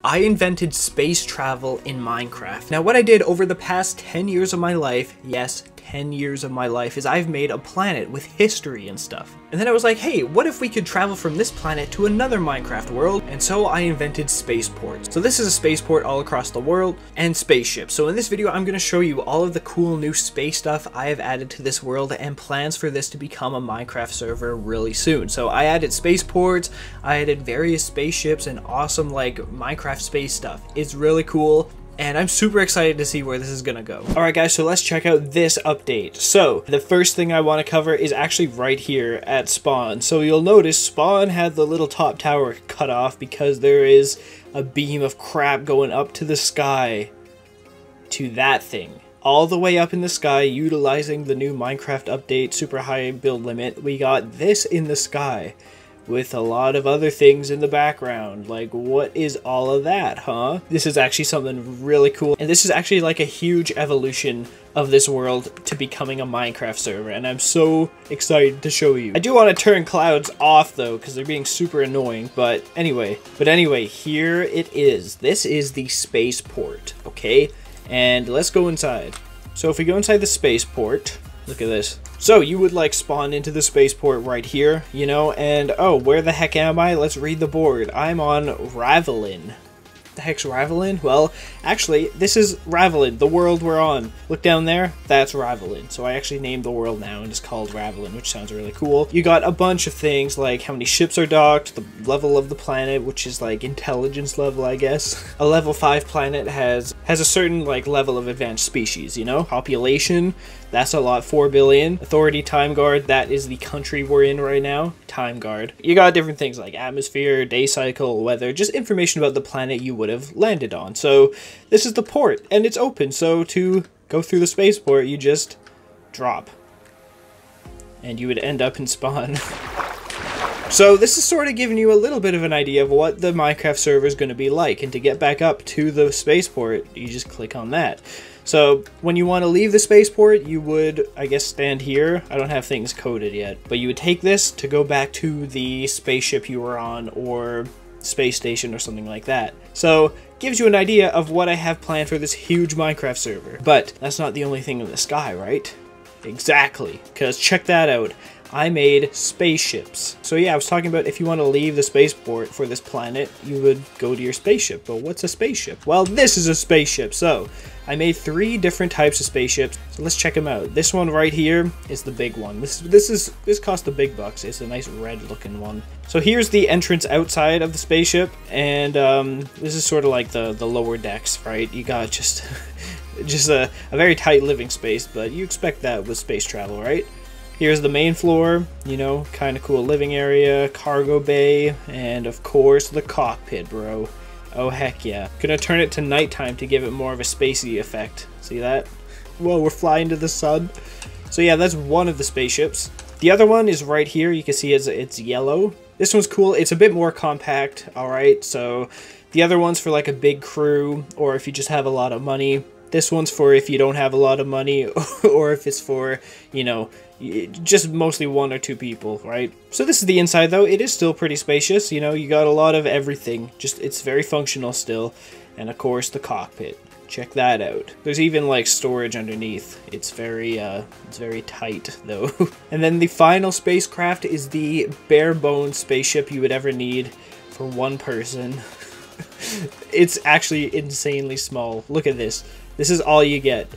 I invented space travel in Minecraft. Now what I did over the past 10 years of my life, yes, 10 years of my life, is I've made a planet with history and stuff. And then I was like, hey, what if we could travel from this planet to another Minecraft world? And so I invented spaceports. So this is a spaceport all across the world, and spaceships. So in this video, I'm going to show you all of the cool new space stuff I have added to this world and plans for this to become a Minecraft server really soon. So I added spaceports, I added various spaceships and awesome like Minecraft space stuff. It's really cool. And I'm super excited to see where this is gonna go. Alright guys, so let's check out this update. So, the first thing I want to cover is actually right here at spawn. So you'll notice spawn had the little top tower cut off because there is a beam of crap going up to the sky to that thing. All the way up in the sky, utilizing the new Minecraft update, super high build limit, we got this in the sky. With a lot of other things in the background. Like, what is all of that, huh? This is actually something really cool. And this is actually like a huge evolution of this world to becoming a Minecraft server. And I'm so excited to show you. I do want to turn clouds off though, because they're being super annoying. But anyway, here it is. This is the spaceport, okay? And let's go inside. So if we go inside the spaceport, look at this. So you would like spawn into the spaceport right here, you know, and oh, where the heck am I? Let's read the board. I'm on Ravelin. The heck's Ravelin? Well, actually, this is Ravelin, the world we're on. Look down there, that's Ravelin. So I actually named the world now and it's called Ravelin, which sounds really cool. You got a bunch of things like how many ships are docked, the level of the planet, which is like intelligence level, I guess. A level 5 planet has a certain like level of advanced species, you know? Population, that's a lot, 4 billion. Authority time guard, that is the country we're in right now. Time guard. You got different things like atmosphere, day cycle, weather, just information about the planet you would have landed on. So this is the port and it's open. So to go through the spaceport, you just drop and you would end up in spawn. So this is sort of giving you a little bit of an idea of what the Minecraft server is going to be like. And to get back up to the spaceport, you just click on that. So when you want to leave the spaceport, you would, I guess, stand here. I don't have things coded yet, but you would take this to go back to the spaceship you were on or space station or something like that. So gives you an idea of what I have planned for this huge Minecraft server. But that's not the only thing in the sky, right? Exactly, because check that out. I made spaceships. So yeah, I was talking about if you want to leave the spaceport for this planet, you would go to your spaceship. But what's a spaceship? Well, this is a spaceship. So I made 3 different types of spaceships. So let's check them out. This one right here is the big one. This cost the big bucks. It's a nice red looking one. So here's the entrance outside of the spaceship, and this is sort of like the lower decks, right? You got just a very tight living space, but you expect that with space travel, right? Here's the main floor, you know, kind of cool living area, cargo bay, and of course the cockpit, bro. Oh heck yeah. Gonna turn it to nighttime to give it more of a spacey effect. See that? Whoa, we're flying to the sun. So yeah, that's one of the spaceships. The other one is right here. You can see it's yellow. This one's cool. It's a bit more compact, alright? So the other one's for like a big crew, or if you just have a lot of money. This one's for if you don't have a lot of money, or if it's for, you know, just mostly 1 or 2 people, right? So this is the inside though. It is still pretty spacious, you know, you got a lot of everything. Just, it's very functional still. And of course the cockpit. Check that out. There's even like storage underneath. It's very tight though. And then the final spacecraft is the bare bones spaceship you would ever need for 1 person. It's actually insanely small. Look at this. This is all you get.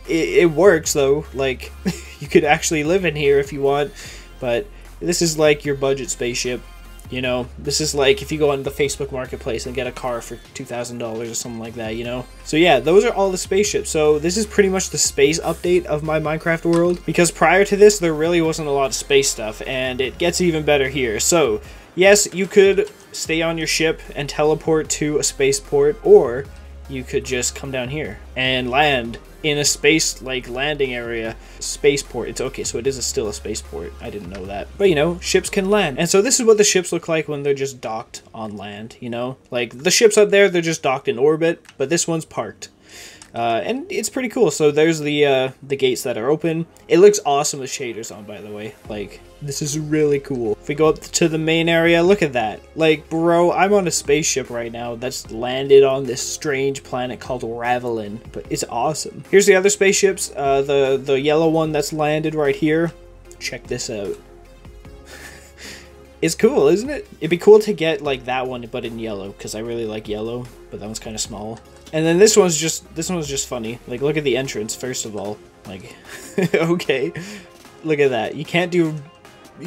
It works though, like you could actually live in here if you want, but this is like your budget spaceship, you know. This is like if you go on the Facebook marketplace and get a car for $2,000 or something like that, you know. So yeah, those are all the spaceships. So this is pretty much the space update of my Minecraft world, because prior to this there really wasn't a lot of space stuff, and it gets even better here. So yes, you could stay on your ship and teleport to a spaceport, or you could just come down here and land in a space like landing area. Spaceport. It's okay, so it is still a spaceport. I didn't know that. But you know, ships can land. And so this is what the ships look like when they're just docked on land, you know? Like the ships up there, they're just docked in orbit, but this one's parked. And it's pretty cool. So there's the gates that are open. It looks awesome with shaders on, by the way. Like, This is really cool. If we go up to the main area, look at that. Like, bro, I'm on a spaceship right now that's landed on this strange planet called Ravelin, but it's awesome. Here's the other spaceships. The yellow one that's landed right here. Check this out. It's cool, isn't it? It'd be cool to get like that one, but in yellow, because I really like yellow, but that one's kind of small. And then this one's just funny. Like, look at the entrance, first of all. Like, okay. Look at that. You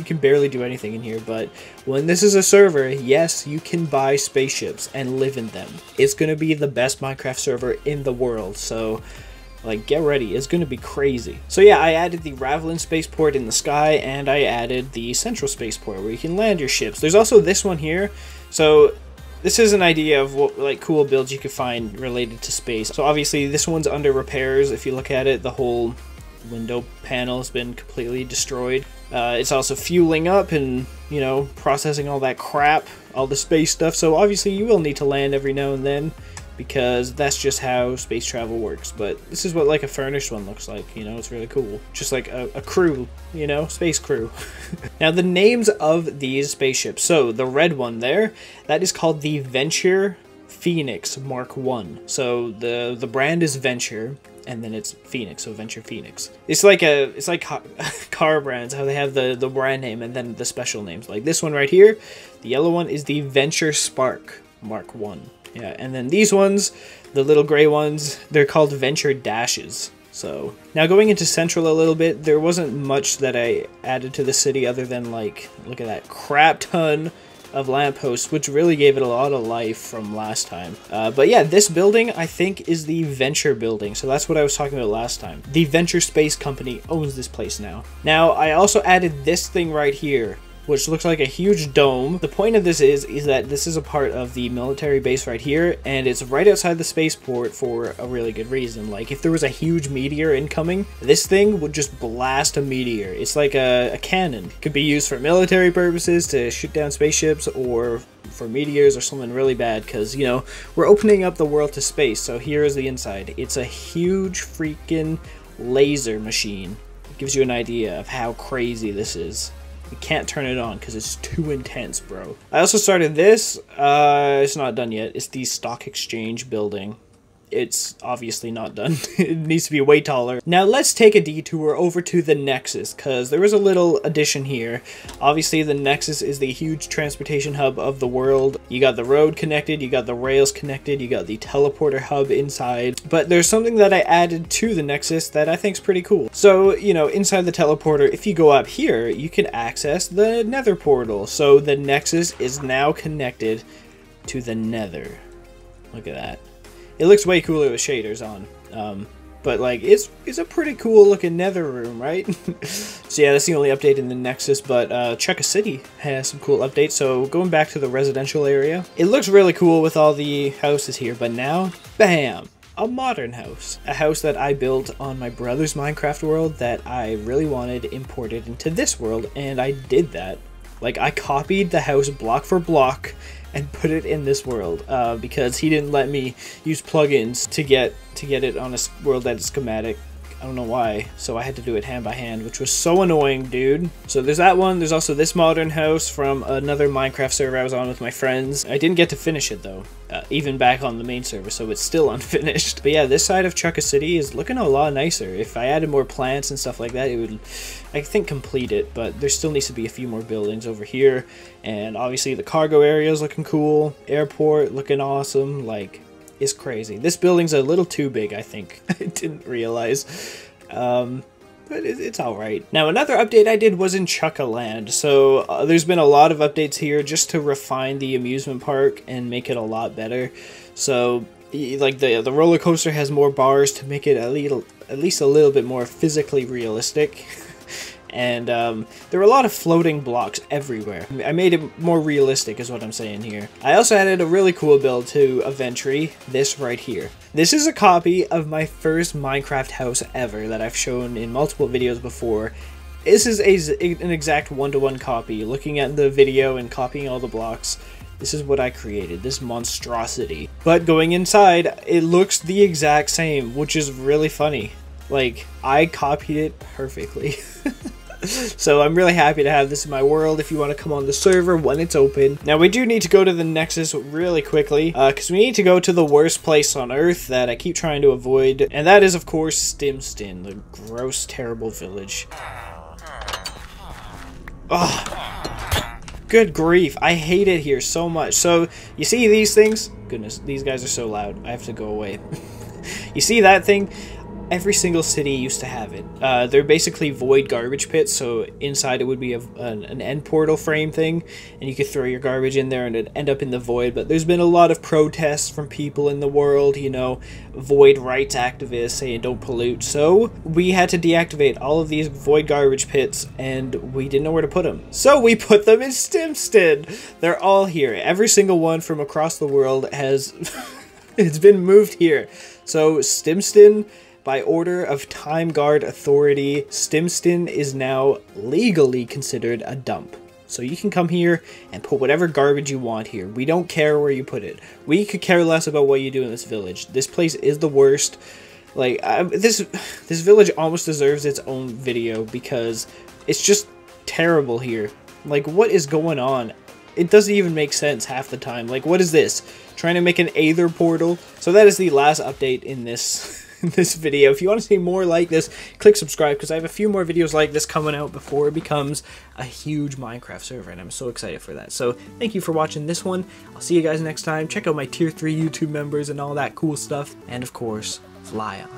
can barely do anything in here, but when this is a server, yes, you can buy spaceships and live in them. It's gonna be the best Minecraft server in the world, so like, get ready, it's gonna be crazy. So yeah, I added the Ravelin spaceport in the sky, and I added the central spaceport where you can land your ships. There's also this one here, so this is an idea of what like cool builds you could find related to space. So obviously this one's under repairs. If you look at it, the whole window panel has been completely destroyed. It's also fueling up and, you know, processing all that crap, all the space stuff. So obviously you will need to land every now and then, because that's just how space travel works. But this is what like a furnished one looks like, you know, it's really cool. Just like a crew, you know, space crew. Now the names of these spaceships. So the red one there, that is called the Venture Phoenix Mark 1. So the brand is Venture, and then it's Phoenix, so Venture Phoenix. It's like car brands, how they have the brand name and then the special names. Like this one right here, the yellow one is the Venture Spark Mark 1. Yeah, and then these ones, the little gray ones, they're called Venture Dashes. So now going into Central a little bit, there wasn't much that I added to the city other than like, look at that crap ton of lampposts, which really gave it a lot of life from last time. But yeah, this building I think is the Venture building, so that's what I was talking about last time. The Venture Space Company owns this place now. Now I also added this thing right here, which looks like a huge dome. The point of this is that this is a part of the military base right here, and it's right outside the spaceport for a really good reason. Like, if there was a huge meteor incoming, this thing would just blast a meteor. It's like a cannon. It could be used for military purposes to shoot down spaceships, or for meteors or something really bad, because, you know, we're opening up the world to space. So here is the inside. It's a huge freaking laser machine. It gives you an idea of how crazy this is. You can't turn it on because it's too intense, bro. I also started this. It's not done yet. It's the stock exchange building. It's obviously not done. It needs to be way taller. Now let's take a detour over to the Nexus, because there was a little addition here. Obviously the Nexus is the huge transportation hub of the world. You got the road connected, you got the rails connected, you got the teleporter hub inside. But there's something that I added to the Nexus that I think is pretty cool. So, you know, inside the teleporter, if you go up here, you can access the Nether portal. So the Nexus is now connected to the Nether. Look at that. It looks way cooler with shaders on, but like it's a pretty cool looking Nether room, right? So yeah, that's the only update in the Nexus, but Chucka City has some cool updates. So going back to the residential area, it looks really cool with all the houses here, but now, bam! A modern house. A house that I built on my brother's Minecraft world that I really wanted imported into this world, and I did that. Like, I copied the house block for block and put it in this world, because he didn't let me use plugins to get it on a world that is schematic. I don't know why, so I had to do it hand by hand, which was so annoying, dude. So there's that one. There's also this modern house from another Minecraft server I was on with my friends. I didn't get to finish it though, even back on the main server, so it's still unfinished. But yeah, this side of Chucka City is looking a lot nicer. If I added more plants and stuff like that, it would, I think, complete it, but there still needs to be a few more buildings over here. And obviously the cargo area is looking cool, airport looking awesome, like, it's crazy. This building's a little too big, I think. I didn't realize. But it's alright. Now, another update I did was in Chuckaland. So, there's been a lot of updates here just to refine the amusement park and make it a lot better. So, like, the roller coaster has more bars to make it at least a little bit more physically realistic. And there were a lot of floating blocks everywhere. I made it more realistic is what I'm saying here. I also added a really cool build to Aventry, this right here. This is a copy of my first Minecraft house ever that I've shown in multiple videos before. This is an exact one-to-one copy. Looking at the video and copying all the blocks, this is what I created, this monstrosity. But going inside, it looks the exact same, which is really funny. Like, I copied it perfectly. So I'm really happy to have this in my world if you want to come on the server when it's open. Now we do need to go to the Nexus really quickly, because we need to go to the worst place on Earth that I keep trying to avoid, and that is of course Stimston, the gross, terrible village. Ugh. Good grief, I hate it here so much. So, you see these things? Goodness, these guys are so loud. I have to go away. You see that thing? Every single city used to have it. They're basically void garbage pits, so inside it would be an end portal frame thing, and you could throw your garbage in there and it'd end up in the void. But there's been a lot of protests from people in the world, you know, void rights activists saying don't pollute. So we had to deactivate all of these void garbage pits, and we didn't know where to put them. So we put them in Stimston. They're all here. Every single one from across the world has it's been moved here. So Stimston, by order of Time Guard Authority, Stimston is now legally considered a dump. So you can come here and put whatever garbage you want here. We don't care where you put it. We could care less about what you do in this village. This place is the worst. Like, this village almost deserves its own video because it's just terrible here. Like, what is going on? It doesn't even make sense half the time. Like, what is this? Trying to make an Aether portal? So that is the last update in this video. If you want to see more like this, click subscribe because I have a few more videos like this coming out before it becomes a huge Minecraft server, and I'm so excited for that. So thank you for watching this one. I'll see you guys next time. Check out my tier 3 YouTube members and all that cool stuff, and of course, fly on.